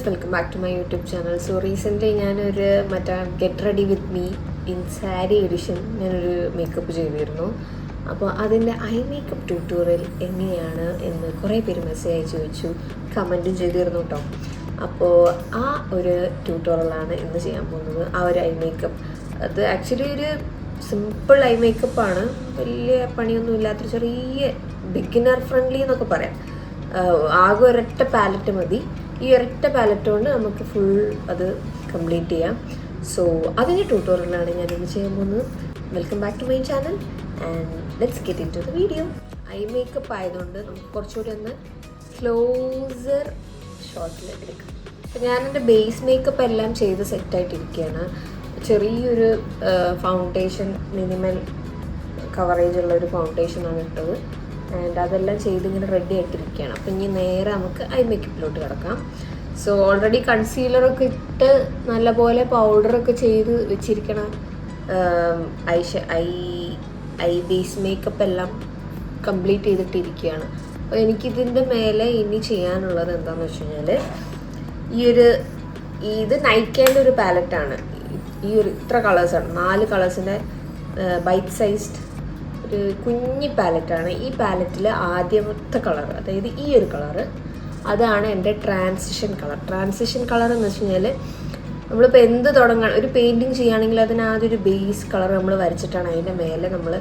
Guys, welcome back to my YouTube channel. So recently ഞാനൊരു get ready with me in sari edition ഞാനൊരു makeup ചെയ്തിരുന്നു. അപ്പോൾ അതിൻ്റെ I makeup tutorial എങ്ങനെയാണ് എന്ന് കുറേ പേര് മെസ്സേജ് അയച്ചു ചോദിച്ചു, കമൻറ്റും ചെയ്തിരുന്നു കേട്ടോ. അപ്പോൾ ആ ഒരു ട്യൂട്ടോറിയലാണ് ഇന്ന് ചെയ്യാൻ പോകുന്നത്. ആ ഒരു ഐ മേക്കപ്പ് അത് ആക്ച്വലി ഒരു സിമ്പിൾ ഐ മേക്കപ്പാണ്, വലിയ പണിയൊന്നും ഇല്ലാത്തൊരു ചെറിയ ബിഗിനർ ഫ്രണ്ട്ലി എന്നൊക്കെ പറയാം. ആകെ ഒരൊറ്റ പാലറ്റ് മതി. ഈ ഒരൊറ്റ പാലറ്റ് കൊണ്ട് നമുക്ക് ഫുൾ അത് കംപ്ലീറ്റ് ചെയ്യാം. സോ അതിൻ്റെ ട്യൂട്ടോറിയലാണ് ഞാനിന്ന് ചെയ്യാൻ പോകുന്നത്. Welcome back to my channel and let's get into the video. Eye makeup ആയതുകൊണ്ട് നമുക്ക് കുറച്ചുകൂടി ഒന്ന് ക്ലോസർ ഷോട്ടിൽ എടുക്കാം. അപ്പോൾ ഞാനെൻ്റെ ബേസ് മേക്കപ്പ് എല്ലാം ചെയ്ത് സെറ്റായിട്ടിരിക്കുകയാണ്. ചെറിയൊരു ഫൗണ്ടേഷൻ, മിനിമൽ കവറേജ് ഉള്ള ഒരു ഫൗണ്ടേഷനാണ് ഇട്ടത്. ആൻഡ് അതെല്ലാം ചെയ്ത് ഇങ്ങനെ റെഡി ആയിട്ടിരിക്കുകയാണ്. അപ്പം ഇനി നേരെ നമുക്ക് ഐ മേക്കപ്പിലോട്ട് കിടക്കാം. സോ ഓൾറെഡി കൺസീലറൊക്കെ ഇട്ട് നല്ലപോലെ പൗഡറൊക്കെ ചെയ്ത് വെച്ചിരിക്കണം. ഐ ബേസ് മേക്കപ്പ് എല്ലാം കംപ്ലീറ്റ് ചെയ്തിട്ടിരിക്കുകയാണ്. അപ്പോൾ എനിക്കിതിൻ്റെ മേലെ ഇനി ചെയ്യാനുള്ളത് എന്താണെന്ന് വെച്ച് കഴിഞ്ഞാൽ, ഇത് നൈക്കയുടെ ഒരു പാലറ്റാണ്. ഈ ഒരു ഇത്ര കളേഴ്സാണ്, 4 കളേഴ്സിൻ്റെ ബൈറ്റ് സൈസ്ഡ് ഒരു കുഞ്ഞി പാലറ്റാണ്. ഈ പാലറ്റിൽ ആദ്യത്തെ കളർ, അതായത് ഈ ഒരു കളറ്, അതാണ് എൻ്റെ ട്രാൻസിഷൻ കളർ. ട്രാൻസിഷൻ കളർ എന്ന് വെച്ച് കഴിഞ്ഞാൽ, നമ്മളിപ്പോൾ എന്ത് തുടങ്ങാൻ ഒരു പെയിൻറ്റിങ് ചെയ്യുകയാണെങ്കിൽ അതിന് ആദ്യം ഒരു ബേസ് കളർ നമ്മൾ വരച്ചിട്ടാണ് അതിൻ്റെ മേലെ നമ്മൾ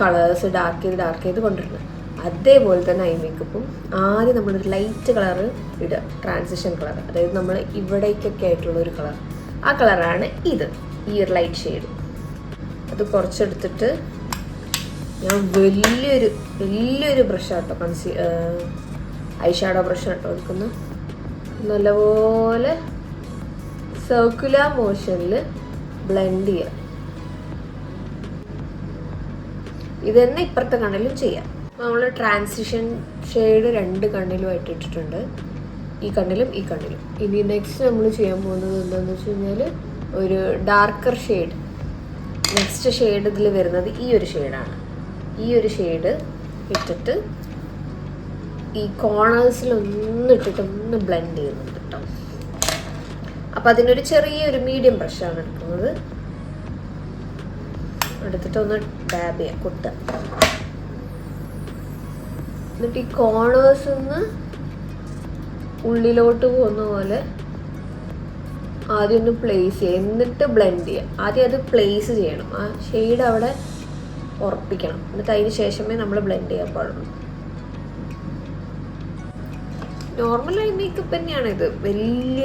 കളേഴ്സ് ഡാർക്ക് ചെയ്ത് കൊണ്ടുവരുന്നത്. അതേപോലെ തന്നെ ഐ മേക്കപ്പും ആദ്യം നമ്മളൊരു ലൈറ്റ് കളർ ഇടുക, ട്രാൻസിഷൻ കളർ, അതായത് നമ്മൾ ഇവിടേക്കൊക്കെ ആയിട്ടുള്ള ഒരു കളർ. ആ കളറാണ് ഇത്, ഈ ഒരു ലൈറ്റ് ഷെയ്ഡ്. അത് കുറച്ചെടുത്തിട്ട് ഞാൻ വലിയൊരു ബ്രഷാട്ടോ, ഐ ഷാഡോ ബ്രഷാട്ടോ എടുക്കുന്നത്. നല്ലപോലെ സർക്കുലർ മോഷനിൽ ബ്ലെൻഡ് ചെയ്യുക. ഇത് തന്നെ ഇപ്പുറത്തെ കണ്ണിലും ചെയ്യാം. നമ്മൾ ട്രാൻസിഷൻ ഷെയ്ഡ് 2 കണ്ണിലുമായിട്ട് ഇട്ടിട്ടുണ്ട്, ഈ കണ്ണിലും ഈ കണ്ണിലും. ഇനി നെക്സ്റ്റ് നമ്മൾ ചെയ്യാൻ പോകുന്നത് എന്താണെന്ന് വെച്ച് കഴിഞ്ഞാൽ, ഒരു ഡാർക്കർ ഷെയ്ഡ്. നെക്സ്റ്റ് ഷെയ്ഡ് ഇതിൽ വരുന്നത് ഈ ഒരു ഷെയ്ഡാണ്. ഈ ഒരു ഷെയ്ഡ് ഇട്ടിട്ട് ഈ കോർണേഴ്സിലൊന്ന് ഇട്ടിട്ട് ഒന്ന് ബ്ലെൻഡ് ചെയ്യുന്നുണ്ട് കേട്ടോ. അപ്പോൾ അതിനൊരു ചെറിയൊരു മീഡിയം ബ്രഷാണ് എടുക്കുന്നത്. എടുത്തിട്ട് ഒന്ന് ഡാബ് ചെയ്യാം, കുത്തുക. എന്നിട്ട് ഈ കോർണേഴ്സിൽ നിന്ന് ഉള്ളിലോട്ട് പോകുന്ന പോലെ ആദ്യം ഒന്ന് പ്ലേസ് ചെയ്യുക, എന്നിട്ട് ബ്ലെൻഡ് ചെയ്യുക. ആദ്യം അത് പ്ലേസ് ചെയ്യണം, ആ ഷെയ്ഡ് അവിടെ ഉറപ്പിക്കണം. എന്നിട്ട് അതിന് ശേഷമേ നമ്മൾ ബ്ലെൻഡ് ചെയ്യാൻ പാടുള്ളൂ. നോർമൽ ഐ മേക്കപ്പ് തന്നെയാണ് ഇത്. വലിയ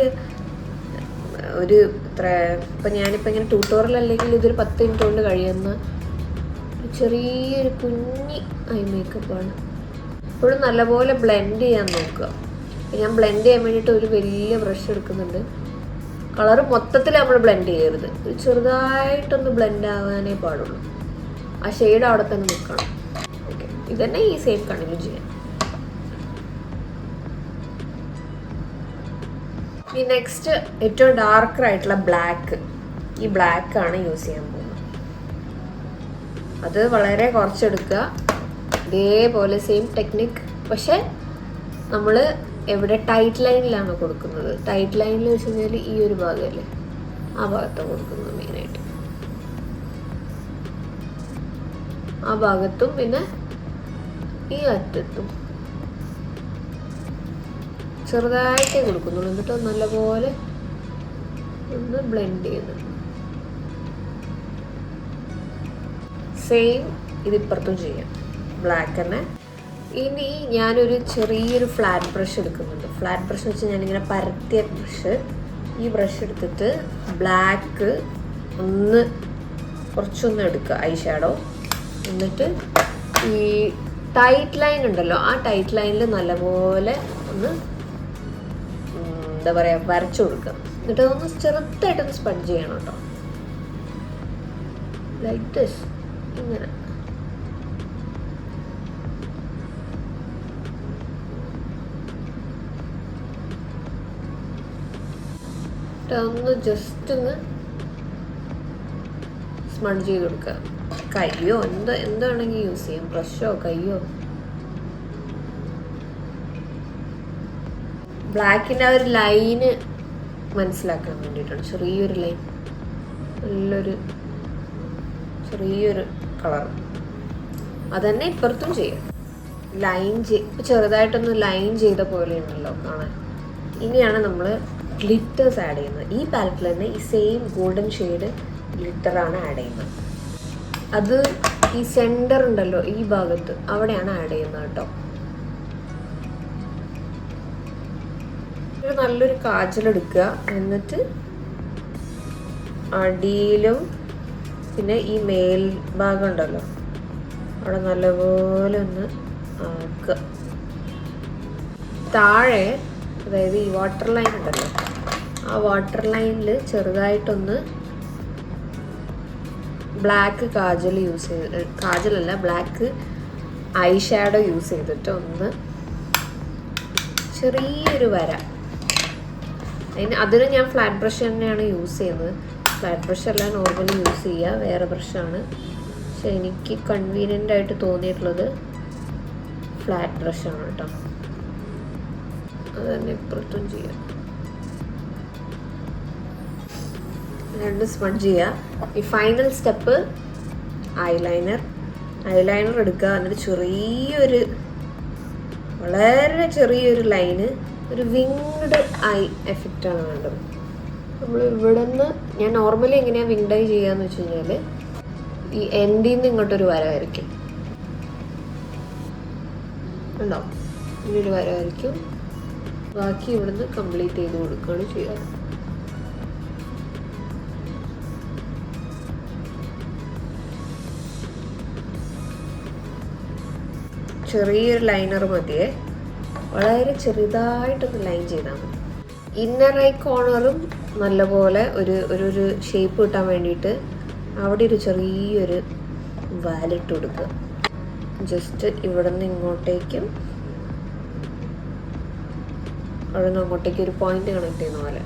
ഒരു ഇപ്പം ഞാനിപ്പോൾ ഇങ്ങനെ ട്യൂട്ടോറിയൽ അല്ലെങ്കിൽ ഇതൊരു 10 മിനിറ്റ് കൊണ്ട് കഴിയുന്ന ചെറിയൊരു കുഞ്ഞി ഐ മേക്കപ്പാണ്. ഇപ്പോഴും നല്ലപോലെ ബ്ലെൻഡ് ചെയ്യാൻ നോക്കുക. ഞാൻ ബ്ലെൻഡ് ചെയ്യാൻ വേണ്ടിയിട്ട് ഒരു വലിയ ബ്രഷ് എടുക്കുന്നുണ്ട്. കളർ മൊത്തത്തിൽ നമ്മൾ ബ്ലെൻഡ് ചെയ്യരുത്, ഒരു ചെറുതായിട്ടൊന്ന് ബ്ലെൻഡ് ആവാനേ പാടുള്ളൂ. ആ ഷെയ്ഡ് അവിടെ തന്നെ നിൽക്കണം. ഓക്കെ, ഇതന്നെ ഈ സെയിം കണ്ണിലും ചെയ്യാം. ഈ നെക്സ്റ്റ് ഏറ്റവും ഡാർക്കർ ആയിട്ടുള്ള ബ്ലാക്ക്, ഈ ബ്ലാക്കാണ് യൂസ് ചെയ്യാൻ പോകുന്നത്. അത് വളരെ കുറച്ചെടുക്കുക. ഇതേപോലെ സെയിം ടെക്നിക്ക്, പക്ഷെ നമ്മൾ എവിടെ ടൈറ്റ് ലൈനിലാണ് കൊടുക്കുന്നത്. ടൈറ്റ് ലൈനിൽ വെച്ച് കഴിഞ്ഞാൽ ഈ ഒരു ഭാഗമല്ലേ, ആ ഭാഗത്താണ് കൊടുക്കുന്നത് മെയിനായിട്ട്. ആ ഭാഗത്തും പിന്നെ ഈ അറ്റത്തും ചെറുതായിട്ടേ കൊടുക്കുന്നുള്ളൂ. എന്നിട്ട് നല്ലപോലെ ഒന്ന് ബ്ലെൻഡ് ചെയ്യുന്നു. സെയിം ഇതിപ്പുറത്തും ചെയ്യാം, ബ്ലാക്ക് തന്നെ. ഇനി ഞാനൊരു ചെറിയൊരു ഫ്ലാറ്റ് ബ്രഷ് എടുക്കുന്നുണ്ട്. ഫ്ലാറ്റ് ബ്രഷ് എന്ന് വെച്ചാൽ ഞാനിങ്ങനെ പരത്തിയ ബ്രഷ്. ഈ ബ്രഷ് എടുത്തിട്ട് ബ്ലാക്ക് കുറച്ചൊന്ന് എടുക്കുക, ഐ ഷാഡോ. എന്നിട്ട് ഈ ടൈറ്റ് ലൈൻ ഉണ്ടല്ലോ, ആ ടൈറ്റ് ലൈനിൽ നല്ലപോലെ ഒന്ന് എന്താ പറയുക, വരച്ചു കൊടുക്കുക. എന്നിട്ട് അതൊന്ന് ചെറുതായിട്ടൊന്ന് സ്പഞ്ച് ചെയ്യണം കേട്ടോ, ലൈക്ക് ദിസ്, ഇങ്ങനെ. ഒന്ന് ജസ്റ്റ് ഒന്ന് സ്മഡ്ജ് ചെയ്ത് കൊടുക്കുക. കയ്യോ എന്താണെങ്കിൽ യൂസ് ചെയ്യാം, ബ്രഷോ കയ്യോ. ബ്ലാക്കിൻ്റെ ആ ഒരു ലൈന് മനസ്സിലാക്കാൻ വേണ്ടിയിട്ടാണ്. ചെറിയൊരു ലൈൻ, നല്ലൊരു ചെറിയൊരു കളർ. അതന്നെ ഇപ്പുറത്തും ചെയ്യാം. ലൈൻ ഇപ്പം ചെറുതായിട്ടൊന്ന് ലൈൻ ചെയ്ത പോലെ ഉണ്ടല്ലോ കാണാൻ. ഇനിയാണ് നമ്മൾ ഗ്ലിറ്റേഴ്സ് ആഡ് ചെയ്യുന്നത്. ഈ പാലറ്റിൽ തന്നെ ഈ സെയിം ഗോൾഡൻ ഷെയ്ഡ് ഗ്ലിറ്ററാണ് ആഡ് ചെയ്യുന്നത്. അത് ഈ സെൻറ്റർ ഉണ്ടല്ലോ, ഈ ഭാഗത്ത് അവിടെയാണ് ആഡ് ചെയ്യുന്നത് കേട്ടോ. ഒരു നല്ലൊരു കാജൽ എടുക്കുക, എന്നിട്ട് അടിയിലും പിന്നെ ഈ മേൽഭാഗം ഉണ്ടല്ലോ അവിടെ നല്ലപോലെ ഒന്ന് ആക്കുക. താഴെ അതായത് ഈ വാട്ടർ ലൈൻ ഉണ്ടല്ലോ, ആ വാട്ടർ ലൈനിൽ ചെറുതായിട്ടൊന്ന് ബ്ലാക്ക് കാജൽ യൂസ് ചെയ്ത്, കാജലല്ല ബ്ലാക്ക് ഐ ഷാഡോ യൂസ് ചെയ്തിട്ട് ഒന്ന് ചെറിയൊരു വര. അതിന് ഞാൻ ഫ്ലാറ്റ് ബ്രഷ് തന്നെയാണ് യൂസ് ചെയ്യുന്നത്. ഫ്ലാറ്റ് ബ്രഷ് അല്ല നോർമലി യൂസ് ചെയ്യുക, വേറെ ബ്രഷാണ്. പക്ഷെ എനിക്ക് കൺവീനിയൻ്റ് ആയിട്ട് തോന്നിയിട്ടുള്ളത് ഫ്ലാറ്റ് ബ്രഷാണ് കേട്ടോ. അത് തന്നെ ഇപ്പുറത്തും ചെയ്യാം. രണ്ട് സ്പഞ്ച് ചെയ്യുക. ഈ ഫൈനൽ സ്റ്റെപ്പ് ഐലൈനർ എടുക്കുക. എന്നിട്ട് ചെറിയൊരു വളരെ ചെറിയൊരു ലൈന്, ഒരു വിങ്ഡ് ഐ എഫക്റ്റാണ് വേണ്ടത്. നമ്മൾ ഇവിടെ നിന്ന് ഞാൻ നോർമലി എങ്ങനെയാണ് വിങ്ഡ് ഐ ചെയ്യാന്ന് വെച്ച് കഴിഞ്ഞാൽ ഈ എൻഡിൽ നിന്ന് ഇങ്ങോട്ടൊരു വര വരയ്ക്കും. ഉണ്ടോ? ഇങ്ങനൊരു വര വരയ്ക്കും. ബാക്കി ഇവിടുന്ന് കംപ്ലീറ്റ് ചെയ്ത് കൊടുക്കുകയാണ് ചെയ്യാറ്. ചെറിയൊരു ലൈനർ മതിയേ, വളരെ ചെറുതായിട്ടൊന്ന് ലൈൻ ചെയ്താൽ മതി. ഇന്നർ ഐ കോർണറും നല്ലപോലെ ഒരു ഷേപ്പ് കിട്ടാൻ വേണ്ടിയിട്ട് അവിടെ ഒരു ചെറിയൊരു വാലിട്ട് കൊടുക്കുക. ജസ്റ്റ് ഇവിടെ നിന്ന് ഇങ്ങോട്ടേക്കും അവിടെ നിന്ന് അങ്ങോട്ടേക്ക് ഒരു പോയിന്റ് കണക്ട് ചെയ്യുന്ന പോലെ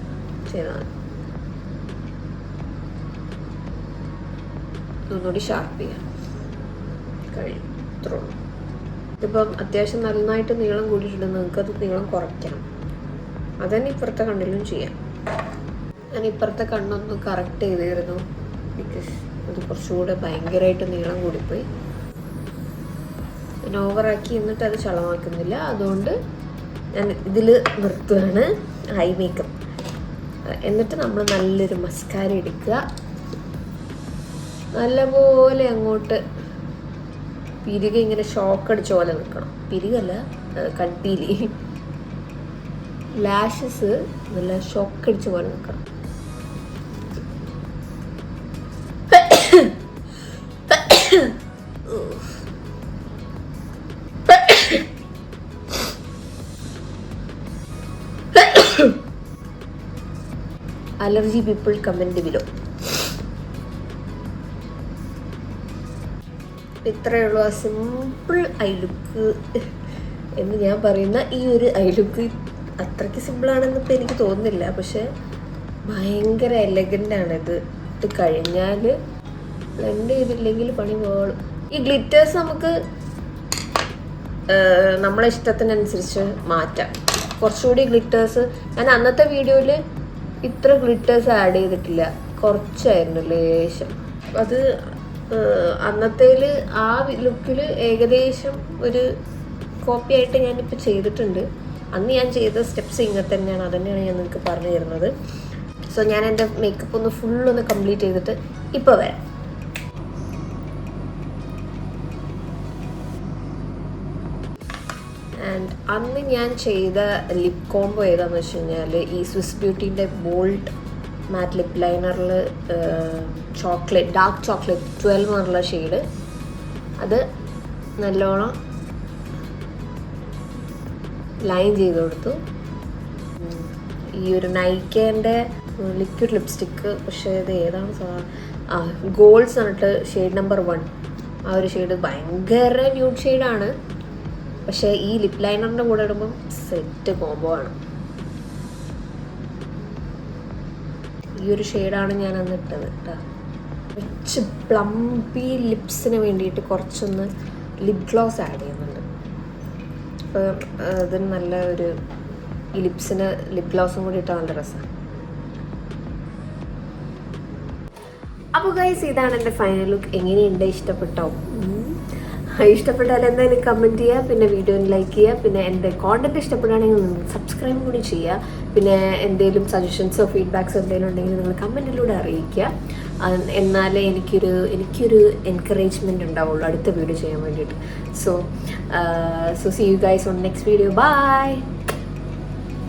ചെയ്താൽ ഒന്നുകൂടി ഷാർപ്പ് ചെയ്യാം. കഴിയും. ഇത്രേ ഉള്ളൂ. ഇതിപ്പം അത്യാവശ്യം നന്നായിട്ട് നീളം കൂടിയിട്ടുണ്ടെങ്കിൽ നിങ്ങൾക്കത് നീളം കുറയ്ക്കണം. അതന്നെ ഇപ്പുറത്തെ കണ്ണിലും ചെയ്യാം. ഞാൻ ഇപ്പുറത്തെ കണ്ണൊന്ന് കറക്റ്റ് ചെയ്തിരുന്നു, ബിക്കോസ് അത് കുറച്ചുകൂടെ ഭയങ്കരമായിട്ട് നീളം കൂടിപ്പോയി. ഞാൻ ഓവറാക്കി എന്നിട്ട് അത് ചളമാക്കുന്നില്ല. അതുകൊണ്ട് ഞാൻ ഇതിൽ നിർത്തുകയാണ് ഐ മേക്കപ്പ്. എന്നിട്ട് നമ്മൾ നല്ലൊരു മസ്കാര എടുക്കുക. നല്ലപോലെ അങ്ങോട്ട് പിരിക ഇങ്ങനെ ഷോക്ക് അടിച്ച പോലെ നിൽക്കണം. പിരികല്ല, കട്ടിയില് ലാഷസ് നല്ല ഷോക്ക് അടിച്ച പോലെ നിൽക്കണം. Allergy people comment below. ഇത്രയേ ഉള്ളൂ ആ സിമ്പിൾ ഐ ലുക്ക് എന്ന് ഞാൻ പറയുന്ന ഈ ഒരു ഐ ലുക്ക്. അത്രയ്ക്ക് സിമ്പിളാണെന്ന് ഇപ്പം എനിക്ക് തോന്നുന്നില്ല, പക്ഷെ ഭയങ്കര എലഗൻ്റാണ്. ഇത് ഇട്ട് കഴിഞ്ഞാൽ ബ്ലെൻഡ് ചെയ്തില്ലെങ്കിൽ പണി പോളും. ഈ ഗ്ലിറ്റേഴ്സ് നമുക്ക് നമ്മളെ ഇഷ്ടത്തിനനുസരിച്ച് മാറ്റാം. കുറച്ചുകൂടി ഗ്ലിറ്റേഴ്സ് ഞാൻ അന്നത്തെ വീഡിയോയിൽ ഇത്ര ഗ്ലിറ്റേഴ്സ് ആഡ് ചെയ്തിട്ടില്ല, കുറച്ചായിരുന്നു ലേശം. അത് അന്നത്തേൽ ആ ലുക്കിൽ ഏകദേശം ഒരു കോപ്പി ആയിട്ട് ഞാനിപ്പോൾ ചെയ്തിട്ടുണ്ട്. അന്ന് ഞാൻ ചെയ്ത സ്റ്റെപ്സ് ഇങ്ങനെ തന്നെയാണ്, അതന്നെയാണ് ഞാൻ നിങ്ങൾക്ക് പറഞ്ഞു തരുന്നത്. സോ ഞാൻ എൻ്റെ മേക്കപ്പ് ഒന്ന് ഫുള്ളൊന്ന് കംപ്ലീറ്റ് ചെയ്തിട്ട് ഇപ്പോൾ വരാം. ആൻഡ് അന്ന് ഞാൻ ചെയ്ത ലിപ് കോംബോ ഏതാണെന്ന് വെച്ച് കഴിഞ്ഞാൽ ഈ സ്വിസ് ബ്യൂട്ടീൻ്റെ ബോൾഡ് മാറ്റ് ലിപ് ലൈനറിൽ ചോക്ലേറ്റ്, ഡാർക്ക് ചോക്ലേറ്റ് 12 എന്നുള്ള ഷെയ്ഡ്, അത് നല്ലോണം ലൈൻ ചെയ്ത് കൊടുത്തു. ഈ ഒരു നൈക്കേൻ്റെ ലിക്വിഡ് ലിപ്സ്റ്റിക്ക്, പക്ഷേ ഇത് ഏതാണ് ഗോൾഡ്സ് എന്നിട്ട് ഷെയ്ഡ് നമ്പർ 1. ആ ഒരു ഷെയ്ഡ് ഭയങ്കര ന്യൂഡ് ഷെയ്ഡാണ്, പക്ഷേ ഈ ലിപ് ലൈനറിൻ്റെ കൂടെ ഇടുമ്പം സെറ്റ് കോംബോ ആണ്. ഈ ഒരു ഷെയ്ഡാണ് ഞാൻ അന്ന് ഇട്ടത് കേട്ടോ. കുറച്ച് പ്ലംപി ലിപ്സിന് വേണ്ടിയിട്ട് കുറച്ചൊന്ന് ലിപ് ഗ്ലോസ് ആഡ് ചെയ്യുന്നുണ്ട്. അപ്പോൾ അതിന് നല്ല ഒരു ഈ ലിപ്സിന് ലിപ് ഗ്ലോസും കൂടി ഇട്ടാൽ നല്ല രസമാണ്. അപ്പോൾ ഗൈസ് ഇതാണ് എൻ്റെ ഫൈനൽ ലുക്ക്. എങ്ങനെയുണ്ട്, ഇഷ്ടപ്പെട്ടോ? ഇഷ്ടപ്പെട്ടാൽ എന്തായാലും കമൻറ്റ് ചെയ്യുക, പിന്നെ വീഡിയോന് ലൈക്ക് ചെയ്യുക, പിന്നെ എൻ്റെ കോണ്ടൻറ്റ് ഇഷ്ടപ്പെടുകയാണെങ്കിൽ സബ്സ്ക്രൈബ് കൂടി ചെയ്യുക. പിന്നെ എന്തെങ്കിലും സജഷൻസോ ഫീഡ്ബാക്സോ എന്തെങ്കിലും ഉണ്ടെങ്കിൽ നിങ്ങൾ കമൻറ്റിലൂടെ അറിയിക്കുക. എന്നാലേ എനിക്കൊരു എൻകറേജ്മെൻറ്റ് ഉണ്ടാവുള്ളൂ അടുത്ത വീഡിയോ ചെയ്യാൻ വേണ്ടിയിട്ട്. So see you guys on next video. By.